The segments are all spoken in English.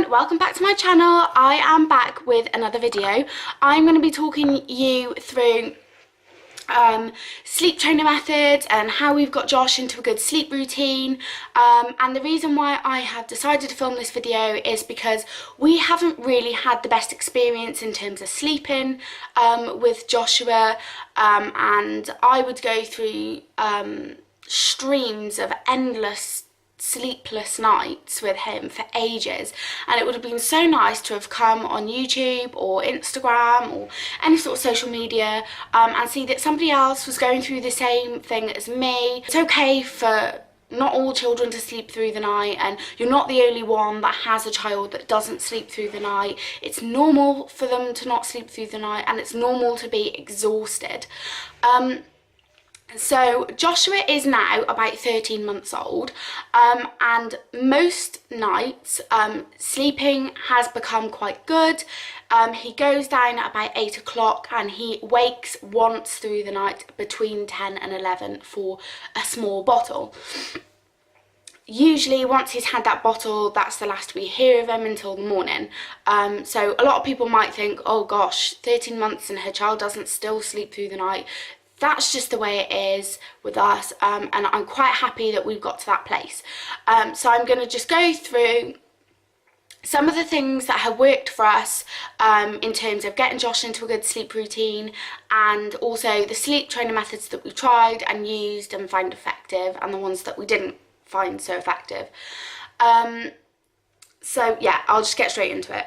everyone, welcome back to my channel. I am back with another video. I'm going to be talking you through sleep training methods and how we've got Josh into a good sleep routine, and the reason why I have decided to film this video is because we haven't really had the best experience in terms of sleeping with Joshua, and I would go through streams of endless sleepless nights with him for ages, and it would have been so nice to have come on YouTube or Instagram or any sort of social media and see that somebody else was going through the same thing as me. It's okay for not all children to sleep through the night, and you're not the only one that has a child that doesn't sleep through the night. It's normal for them to not sleep through the night, and it's normal to be exhausted. So Joshua is now about 13 months old, and most nights sleeping has become quite good. He goes down at about 8 o'clock and he wakes once through the night between 10 and 11 for a small bottle. Usually once he's had that bottle, that's the last we hear of him until the morning. So a lot of people might think, oh gosh, 13 months and her child doesn't still sleep through the night. That's just the way it is with us, and I'm quite happy that we've got to that place. So I'm going to just go through some of the things that have worked for us in terms of getting Josh into a good sleep routine, and also the sleep training methods that we tried and used and found effective, and the ones that we didn't find so effective. So yeah, I'll just get straight into it.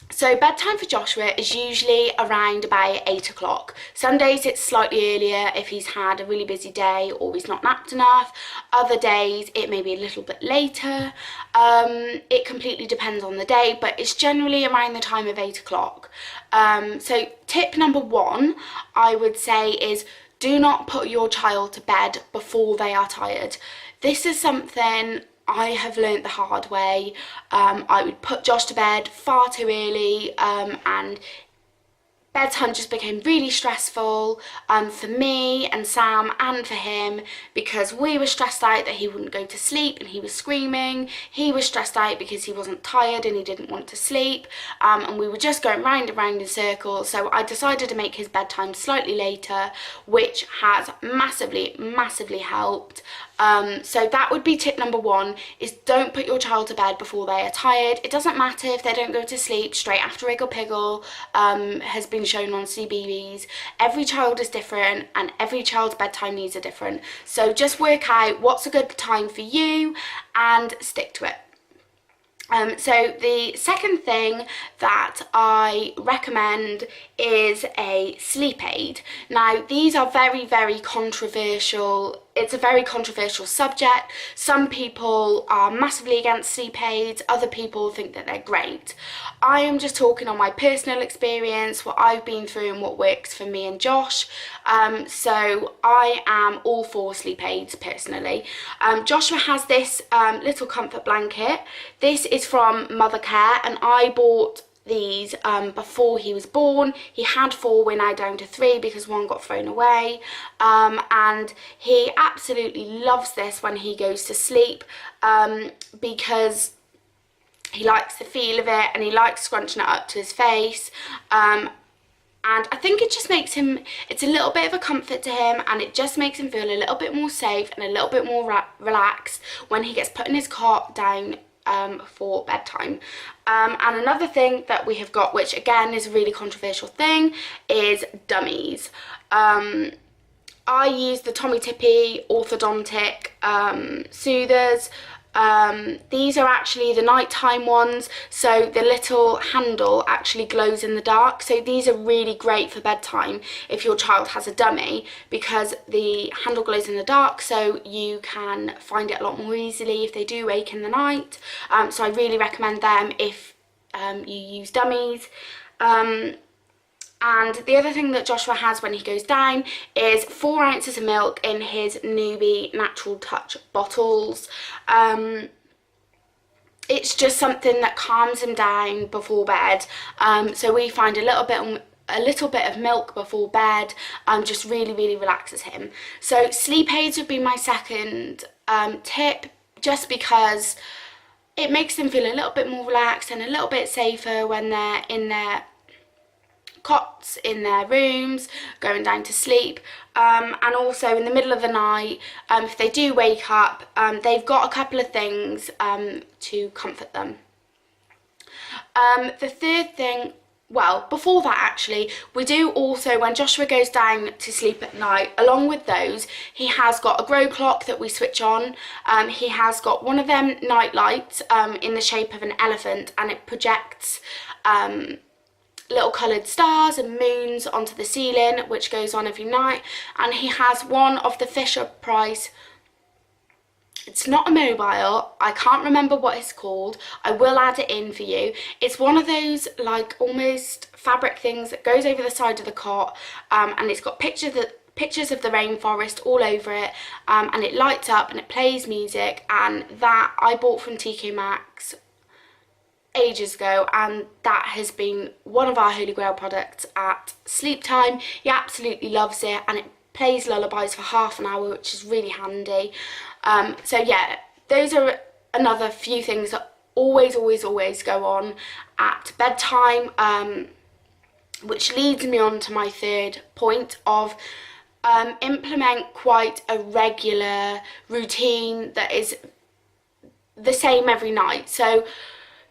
So bedtime for Joshua is usually around about 8 o'clock. Some days it's slightly earlier if he's had a really busy day or he's not napped enough. Other days it may be a little bit later. It completely depends on the day, but it's generally around the time of 8 o'clock. So tip number one, I would say, is do not put your child to bed before they are tired. This is something I have learnt the hard way. I would put Josh to bed far too early, and bedtime just became really stressful for me and Sam and for him, because we were stressed out that he wouldn't go to sleep and he was screaming. He was stressed out because he wasn't tired and he didn't want to sleep, and we were just going round and round in circles. So I decided to make his bedtime slightly later, which has massively helped. So that would be tip number one, is don't put your child to bed before they are tired. It doesn't matter if they don't go to sleep straight after Wiggle Piggle has been shown on CBeebies. Every child is different and every child's bedtime needs are different. So just work out what's a good time for you and stick to it. So the second thing that I recommend is a sleep aid. Now these are very controversial. It's a very controversial subject. Some people are massively against sleep aids, other people think that they're great. I am just talking on my personal experience, what I've been through and what works for me and Josh. So I am all for sleep aids personally. Joshua has this little comfort blanket. This is from Mothercare, and I bought these before he was born. He had 4, we're now down to 3 because 1 got thrown away, and he absolutely loves this when he goes to sleep, because he likes the feel of it and he likes scrunching it up to his face, and I think it just makes him, it's a little bit of a comfort to him, and it just makes him feel a little bit more safe and a little bit more relaxed when he gets put in his cot down for bedtime. And another thing that we have got, which again is a really controversial thing, is dummies. I use the Tommee Tippee orthodontic soothers. These are actually the nighttime ones, so the little handle actually glows in the dark. So these are really great for bedtime if your child has a dummy, because the handle glows in the dark, so you can find it a lot more easily if they do wake in the night. So I really recommend them if you use dummies. And the other thing that Joshua has when he goes down is 4 ounces of milk in his Newbie Natural Touch bottles. It's just something that calms him down before bed. So we find a little bit of milk before bed just really relaxes him. So sleep aids would be my second tip, just because it makes them feel a little bit more relaxed and a little bit safer when they're in their cots, in their rooms, going down to sleep. And also in the middle of the night, if they do wake up, they've got a couple of things to comfort them. The third thing, well, before that actually, we do also, when Joshua goes down to sleep at night, along with those, he has got a grow clock that we switch on. He has got one of them night lights in the shape of an elephant, and it projects little coloured stars and moons onto the ceiling, which goes on every night. And he has one of the Fisher-Price, it's not a mobile, I can't remember what it's called, I will add it in for you. It's one of those like almost fabric things that goes over the side of the cot, and it's got pictures of the rainforest all over it, and it lights up and it plays music, and that I bought from TK Maxx ages ago, and that has been one of our holy grail products at sleep time. He absolutely loves it, and it plays lullabies for half an hour, which is really handy. So yeah, those are another few things that always go on at bedtime, which leads me on to my third point of implement quite a regular routine that is the same every night. So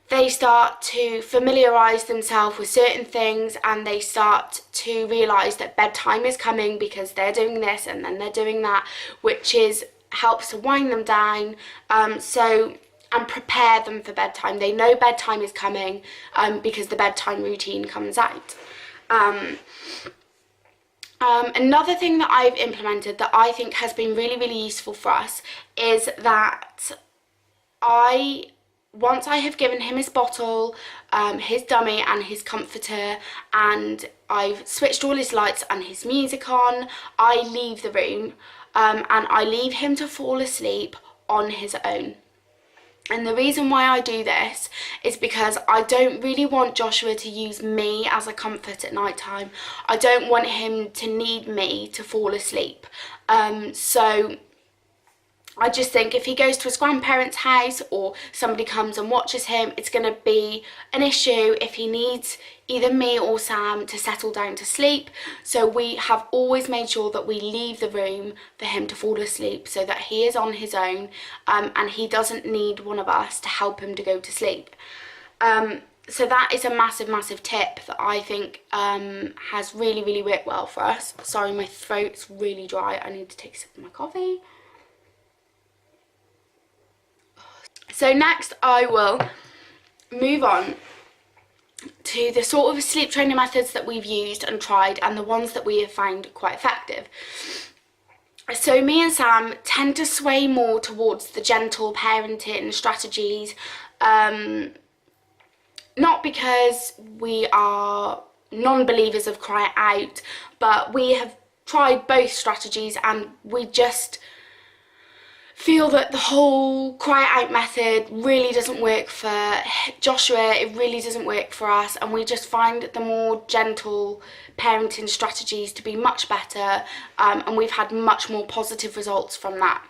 they start to familiarise themselves with certain things, and they start to realise that bedtime is coming because they're doing this and then they're doing that, which helps to wind them down, and prepare them for bedtime. They know bedtime is coming because the bedtime routine comes out. Another thing that I've implemented that I think has been really useful for us is that once I have given him his bottle, his dummy and his comforter, and I've switched all his lights and his music on, I leave the room, and I leave him to fall asleep on his own. And the reason why I do this is because I don't really want Joshua to use me as a comfort at night time. I don't want him to need me to fall asleep. So I just think if he goes to his grandparents' house or somebody comes and watches him, it's going to be an issue if he needs either me or Sam to settle down to sleep. So we have always made sure that we leave the room for him to fall asleep so that he is on his own, and he doesn't need one of us to help him to go to sleep. So that is a massive tip that I think has really worked well for us. Sorry, my throat's really dry. I need to take a sip of my coffee. So next I will move on to the sort of sleep training methods that we've used and tried, and the ones that we have found quite effective. So me and Sam tend to sway more towards the gentle parenting strategies, not because we are non-believers of cry out, but we have tried both strategies and we just feel that the whole cry out method really doesn't work for Joshua, it really doesn't work for us, and we just find the more gentle parenting strategies to be much better, and we've had much more positive results from that.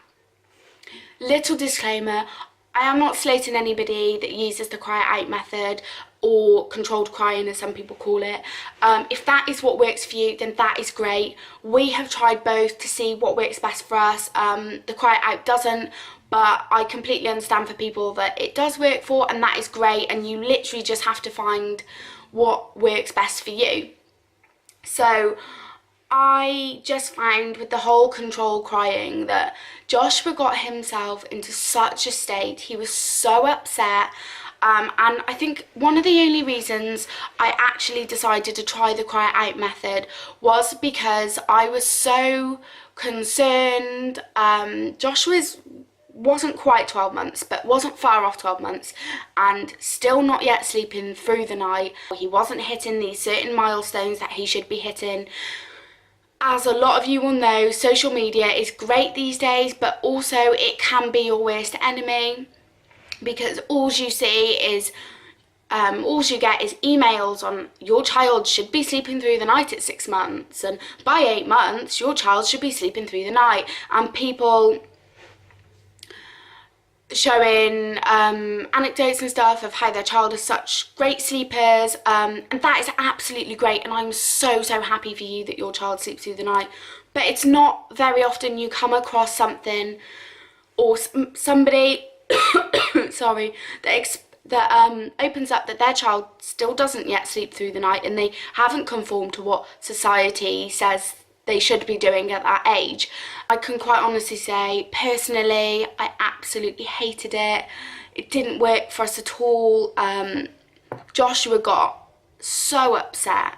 Little disclaimer, I am not slating anybody that uses the cry out method or controlled crying as some people call it. If that is what works for you, then that is great. We have tried both to see what works best for us. The cry out doesn't, but I completely understand for people that it does work for, and that is great, and you literally just have to find what works best for you. So I just found with the whole control crying that Joshua got himself into such a state. He was so upset. And I think one of the only reasons I actually decided to try the cry out method was because I was so concerned. Joshua wasn't quite 12 months, but wasn't far off 12 months, and still not yet sleeping through the night. He wasn't hitting these certain milestones that he should be hitting. As a lot of you will know, social media is great these days, but also it can be your worst enemy, because all you see is, all you get is emails on your child should be sleeping through the night at 6 months, and by 8 months your child should be sleeping through the night, and people showing anecdotes and stuff of how their child is such great sleepers, and that is absolutely great, and I'm so happy for you that your child sleeps through the night. But it's not very often you come across something or somebody sorry, that opens up that their child still doesn't yet sleep through the night, and they haven't conformed to what society says they should be doing at that age. I can quite honestly say, personally, I absolutely hated it. It didn't work for us at all. Joshua got so upset.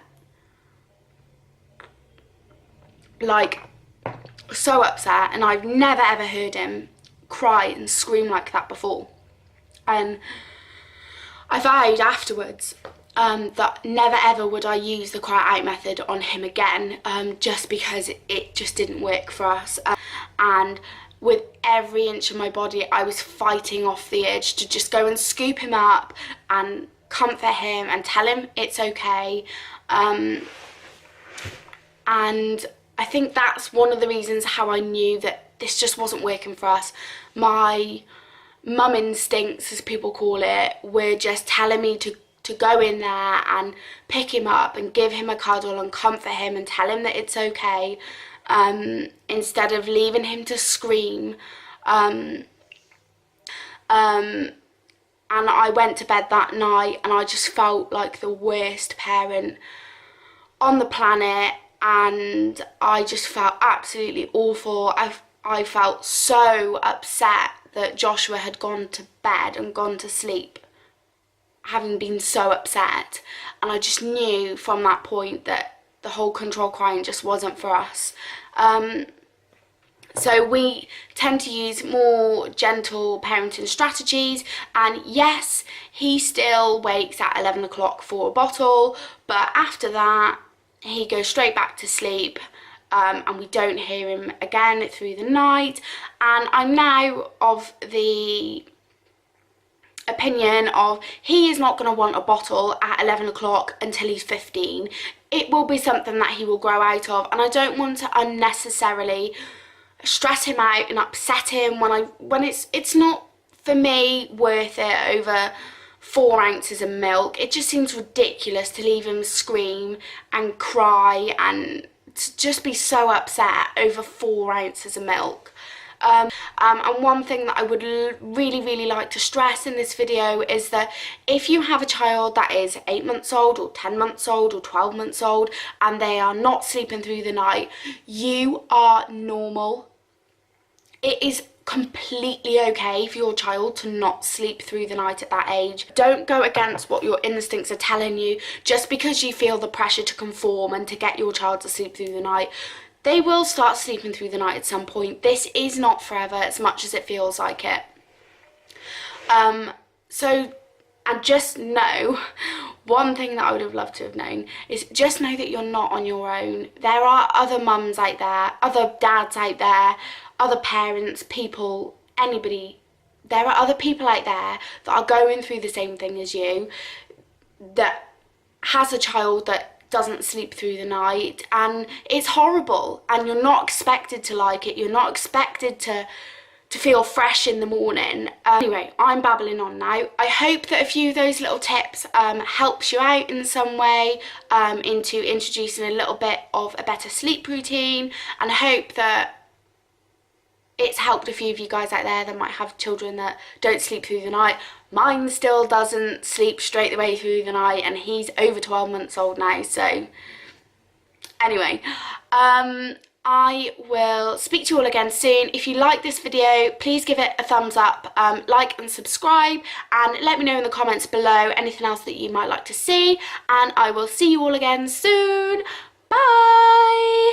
Like, so upset, and I've never ever heard him cry and scream like that before. And I vowed afterwards that never ever would I use the cry out method on him again, just because it just didn't work for us. And with every inch of my body, I was fighting off the urge to just go and scoop him up and comfort him and tell him it's okay. And I think that's one of the reasons how I knew that this just wasn't working for us. My mum instincts, as people call it, were just telling me to go in there and pick him up and give him a cuddle and comfort him and tell him that it's okay, instead of leaving him to scream. And I went to bed that night and I just felt like the worst parent on the planet, and I just felt absolutely awful. I felt so upset that Joshua had gone to bed and gone to sleep, having been so upset, and I just knew from that point that the whole control crying just wasn't for us. So we tend to use more gentle parenting strategies, and yes, he still wakes at 11 o'clock for a bottle, but after that he goes straight back to sleep, and we don't hear him again through the night. And I'm now of the opinion of he is not going to want a bottle at 11 o'clock until he's 15. It will be something that he will grow out of, and I don't want to unnecessarily stress him out and upset him when it's not, for me, worth it over 4 ounces of milk. It just seems ridiculous to leave him scream and cry and to just be so upset over 4 ounces of milk. And one thing that I would really like to stress in this video is that if you have a child that is 8 months old or 10 months old or 12 months old and they are not sleeping through the night, you are normal. It is completely okay for your child to not sleep through the night at that age. Don't go against what your instincts are telling you just because you feel the pressure to conform and to get your child to sleep through the night. They will start sleeping through the night at some point. This is not forever, as much as it feels like it. And just know, one thing that I would have loved to have known is just know that you're not on your own. There are other mums out there, other dads out there, other parents, people, anybody. There are other people out there that are going through the same thing as you, that has a child that doesn't sleep through the night, and it's horrible, and you're not expected to like it. You're not expected to feel fresh in the morning. Anyway, I'm babbling on now. I hope that a few of those little tips helps you out in some way into introducing a little bit of a better sleep routine, and I hope that it's helped a few of you guys out there that might have children that don't sleep through the night. Mine still doesn't sleep straight the way through the night, and he's over 12 months old now. So anyway, I will speak to you all again soon. If you like this video, please give it a thumbs up, like and subscribe, and let me know in the comments below anything else that you might like to see, and I will see you all again soon. Bye!